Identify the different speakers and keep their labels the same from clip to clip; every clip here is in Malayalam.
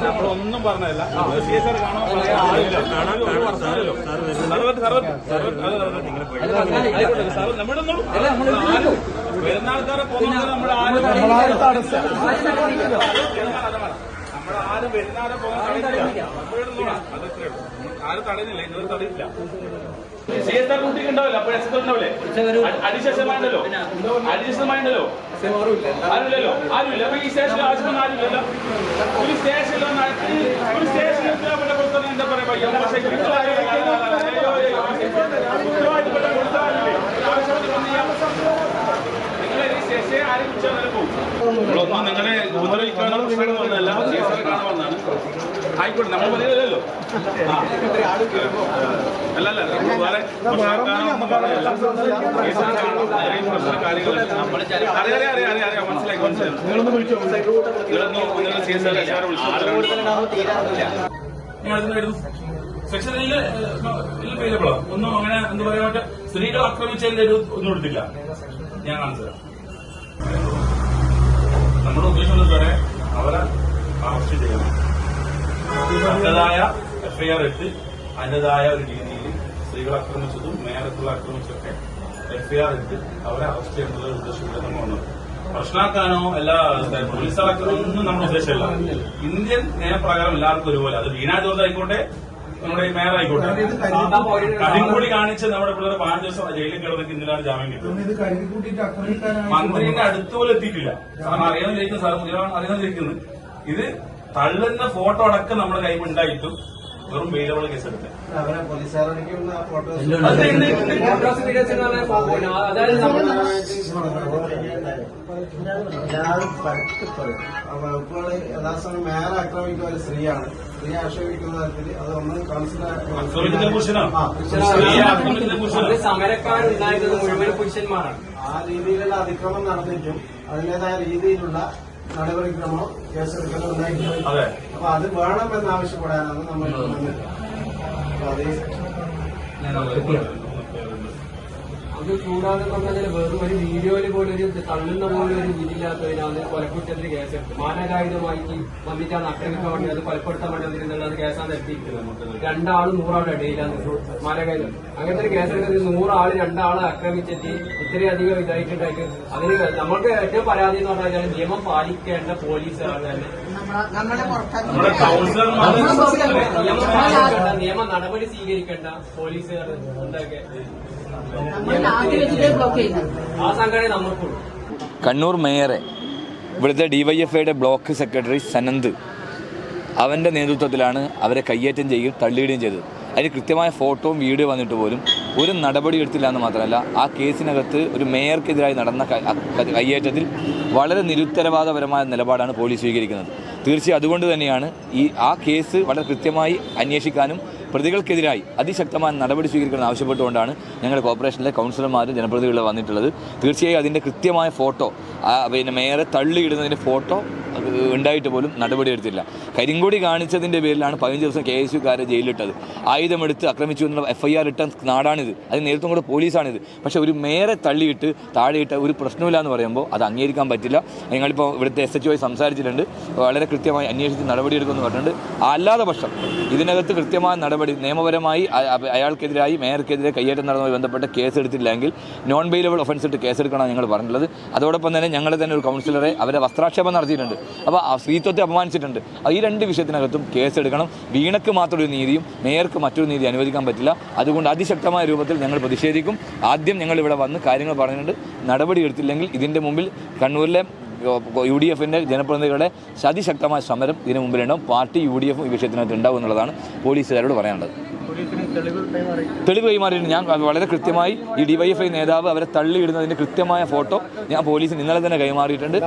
Speaker 1: നമ്മളൊന്നും പറഞ്ഞതല്ല. CSR വരുന്ന ആൾക്കാരെ നമ്മുടെ ആരും വരുന്നാരെ ആരും തടയുന്നില്ല. ഇന്നൊരു തടയില്ല. CSR ഡ്യൂട്ടി ഉണ്ടാവില്ല. അപ്പോൾ എക്സ്പെർ ഉണ്ടാവില്ലേ? അടിശമായിണ്ടല്ലോ. ആരുമില്ലല്ലോ. ആരുമില്ല. അപ്പൊ ഈ സ്റ്റേഷനിൽ ആവശ്യം ആരുമില്ലല്ലോ. ഒരു സ്റ്റേഷനിൽ എന്താ പറയാ നമ്മളൊന്നും നിങ്ങളെ ഉപദ്രവിക്കാനോ പ്രശ്നങ്ങൾ വന്നതല്ല. CSR കാണാൻ വന്നതാണ്. ആയിക്കോട്ടെ, നമ്മൾ പറയുന്നില്ലല്ലോ. അല്ലല്ല, നമ്മൾ വേറെ പ്രശ്നക്കാരൊന്നും പറഞ്ഞതല്ല. അറിയാം, മനസ്സിലായി. നിങ്ങളൊന്ന് CSR വിളിച്ചു. സെക്ഷനിൽ പേജബിളോ ഒന്നും അങ്ങനെ എന്താ പറയാ മറ്റേ സ്ത്രീകൾ ആക്രമിച്ചതിന്റെ ഒരു ഒന്നും എടുത്തില്ല. ഞാൻ കാണിച്ചു തരാം. നമ്മുടെ ഉദ്ദേശം വരെ അവരെ അറസ്റ്റ് ചെയ്യണം. അതിൻ്റെതായ FIR ഇട്ട് അതിൻ്റെതായ ഒരു രീതിയിൽ സ്ത്രീകളെ ആക്രമിച്ചതും മേയറത്തുള്ള ആക്രമിച്ചൊക്കെ FIR ഇട്ട് അവരെ അറസ്റ്റ് ചെയ്യുന്നുള്ള ഉദ്ദേശത്തിലാണ് നമ്മൾ വന്നത്. പ്രശ്നമാക്കാനോ എല്ലാ പോലീസുകാരാക്കാനോ ഒന്നും നമ്മുടെ ഉദ്ദേശമല്ല. ഇന്ത്യൻ നിയമപ്രകാരം എല്ലാവർക്കും ഒരുപോലെ. അത് വീണ ജോർജ് ആയിക്കോട്ടെ, നമ്മുടെ മേയർ ആയിക്കോട്ടെ. കരിങ്കൂടി കാണിച്ച് നമ്മുടെ പിള്ളേർ 5 ദിവസം ജയിലിൽ കിടന്നിട്ട് ഇന്നലാണ് ജാമ്യം കിട്ടും. മന്ത്രിന്റെ അടുത്ത് പോലും എത്തിയിട്ടില്ല. സാറിന് അറിയാമെന്നിരിക്കുന്നു, സാർ അറിയാമെന്നിരിക്കുന്നു. ഇത് തള്ളുന്ന ഫോട്ടോ അടക്കം നമ്മുടെ കൈ ഉണ്ടായിട്ടും വെറും വെയിലവള കേസെടുത്ത്
Speaker 2: വകുപ്പുകള് യഥാസമയം മേയർ ആക്രമിക്കുന്ന ഒരു സ്ത്രീയാണ്. സ്ത്രീ ആക്ഷേപിക്കുന്ന തരത്തിൽ അത് ഒന്ന്
Speaker 3: സമരക്കാരുണ്ടായിരുന്നത് മുഴുവൻ പുരുഷന്മാരാണ്.
Speaker 2: ആ രീതിയിലുള്ള അതിക്രമം നടന്നിട്ടും അതിന്റേതായ രീതിയിലുള്ള നടപടിക്രമോ കേസെടുക്കലോ ഉണ്ടായിട്ടുണ്ട്. അപ്പൊ അത് വേണമെന്നാവശ്യപ്പെടാനാണ് നമ്മൾ
Speaker 3: അത് കൂടാതെ പറഞ്ഞാൽ വെറും ഒരു വീഡിയോയില് പോലും ഒരു തള്ളുന്ന പോലും ഒരു വിധിയില്ലാത്തതിനാണ് കൊലക്കുറ്റത്തിന് കേസെടുത്ത് മാനകായുധമായിട്ട് വന്നിട്ടാണ് ആക്രമിക്കാൻ വേണ്ടി അത് കൊലപ്പെടുത്താൻ വേണ്ടി വന്നിരുന്നുള്ളത് കേസാണ് എത്തിയിരിക്കുന്നത്. 2 ആളും 100 ആളുടെ ഇടയിലാണ് മാനകായുധം. അങ്ങനത്തെ ഒരു കേസെടുക്കുന്നത് 100 ആള് 2 ആളെ ആക്രമിച്ചിട്ട് ഇത്രയധികം ഇതായിട്ടുണ്ടായിട്ട് അതിന് നമ്മൾക്ക് ഏറ്റവും പരാതി എന്ന് പറഞ്ഞാൽ നിയമം പാലിക്കേണ്ട പോലീസുകാർ തന്നെ നിയമ നടപടി സ്വീകരിക്കേണ്ട പോലീസുകാർ എന്തൊക്കെ ആ സംഘടന നമുക്കുള്ളൂ.
Speaker 4: കണ്ണൂർ മേയറെ ഇവിടുത്തെ DYFIയുടെ ബ്ലോക്ക് സെക്രട്ടറി സനന്ദ് അവൻ്റെ നേതൃത്വത്തിലാണ് അവരെ കയ്യേറ്റം ചെയ്യുകയും തള്ളിയിടുകയും ചെയ്തത്. അതിന് കൃത്യമായ ഫോട്ടോയും വീഡിയോ വന്നിട്ട് പോലും ഒരു നടപടി എടുത്തില്ല എന്ന് മാത്രമല്ല, ആ കേസിനകത്ത് ഒരു മേയർക്കെതിരായി നടന്ന കയ്യേറ്റത്തിൽ വളരെ നിരുത്തരവാദപരമായ നിലപാടാണ് പോലീസ് സ്വീകരിക്കുന്നത്. തീർച്ചയായും അതുകൊണ്ട് തന്നെയാണ് ആ കേസ് വളരെ കൃത്യമായി അന്വേഷിക്കാനും പ്രതികൾക്കെതിരായി അതിശക്തമായ നടപടി സ്വീകരിക്കണം ആവശ്യപ്പെട്ടുകൊണ്ടാണ് ഞങ്ങളുടെ കോർപ്പറേഷനിലെ കൗൺസിലർമാരും ജനപ്രതിനിധികളും വന്നിട്ടുള്ളത്. തീർച്ചയായും അതിൻ്റെ കൃത്യമായ ഫോട്ടോ മേയറെ തള്ളിയിടുന്നതിൻ്റെ ഫോട്ടോ ഉണ്ടായിട്ട് പോലും നടപടിയെടുത്തില്ല. കരിങ്കൊടി കാണിച്ചതിൻ്റെ പേരിലാണ് 15 ദിവസം KSUക്കാരെ ജയിലിലിട്ടത്. ആയുധമെടുത്ത് ആക്രമിച്ചു എന്നുള്ള FIR ഇട്ട നാടാണിത്. അതിന് നേതൃത്വം കൂടെ പോലീസാണിത്. പക്ഷേ ഒരു മേയറെ തള്ളിയിട്ട് താഴെയിട്ട് ഒരു പ്രശ്നമില്ല എന്ന് പറയുമ്പോൾ അത് അംഗീകരിക്കാൻ പറ്റില്ല. ഞങ്ങളിപ്പോൾ ഇവിടുത്തെ SHO സംസാരിച്ചിട്ടുണ്ട്. വളരെ കൃത്യമായി അന്വേഷിച്ച് നടപടിയെടുക്കുമെന്ന് പറഞ്ഞിട്ടുണ്ട്. അല്ലാതെ പക്ഷം ഇതിനകത്ത് കൃത്യമായ നടപടി നിയമപരമായി അയാൾക്കെതിരായി മേയർക്കെതിരെ കയ്യേറ്റം നടന്നതുമായി ബന്ധപ്പെട്ട കേസെടുത്തില്ലെങ്കിൽ നോൺ ബെയിലബിൾ ഒഫൻസ് ഇട്ട് കേസെടുക്കണമെന്ന് ഞങ്ങൾ പറഞ്ഞിട്ടുള്ളത്. അതോടൊപ്പം തന്നെ ഞങ്ങൾ തന്നെ ഒരു കൗൺസിലറെ അവരെ വസ്ത്രാക്ഷേപം നടത്തിയിട്ടുണ്ട്. അപ്പോൾ ആ സ്ത്രീത്വത്തെ അപമാനിച്ചിട്ടുണ്ട്. ഈ 2 വിഷയത്തിനകത്തും കേസെടുക്കണം. വീണക്ക് മാത്രമൊരു നീതിയും മേയർക്ക് മറ്റൊരു നീതി അനുവദിക്കാൻ പറ്റില്ല. അതുകൊണ്ട് അതിശക്തമായ രൂപത്തിൽ ഞങ്ങൾ പ്രതിഷേധിക്കും. ആദ്യം ഞങ്ങൾ ഇവിടെ വന്ന് കാര്യങ്ങൾ പറഞ്ഞിട്ടുണ്ട്. നടപടി എടുത്തില്ലെങ്കിൽ ഇതിൻ്റെ മുമ്പിൽ കണ്ണൂരിലെ UDFിൻ്റെ ജനപ്രതിനിധികളുടെ അതിശക്തമായ സമരം ഇതിനു മുമ്പിലുണ്ടാവും. പാർട്ടി UDFും ഈ വിഷയത്തിനകത്ത് ഉണ്ടാവും എന്നുള്ളതാണ് പോലീസുകാരോട് പറയാനുള്ളത്. തെളിവ് കൈമാറിയിട്ട് ഞാൻ വളരെ കൃത്യമായി ഈ DYFI നേതാവ് അവരെ തള്ളിയിടുന്നതിൻ്റെ കൃത്യമായ ഫോട്ടോ ഞാൻ പോലീസിന് ഇന്നലെ തന്നെ കൈമാറിയിട്ടുണ്ട്.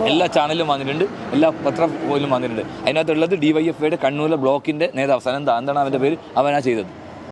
Speaker 4: എല്ലാ ചാനലിലും വന്നിട്ടുണ്ട്, എല്ലാ പത്രത്തിലും വന്നിട്ടുണ്ട്. അതിനകത്തുള്ളത് DYFIയുടെ കണ്ണൂരിലെ ബ്ലോക്കിൻ്റെ നേതാവ് സനന്ദ, എന്താണ് അവൻ്റെ പേര്, അവനാ ചെയ്തത്.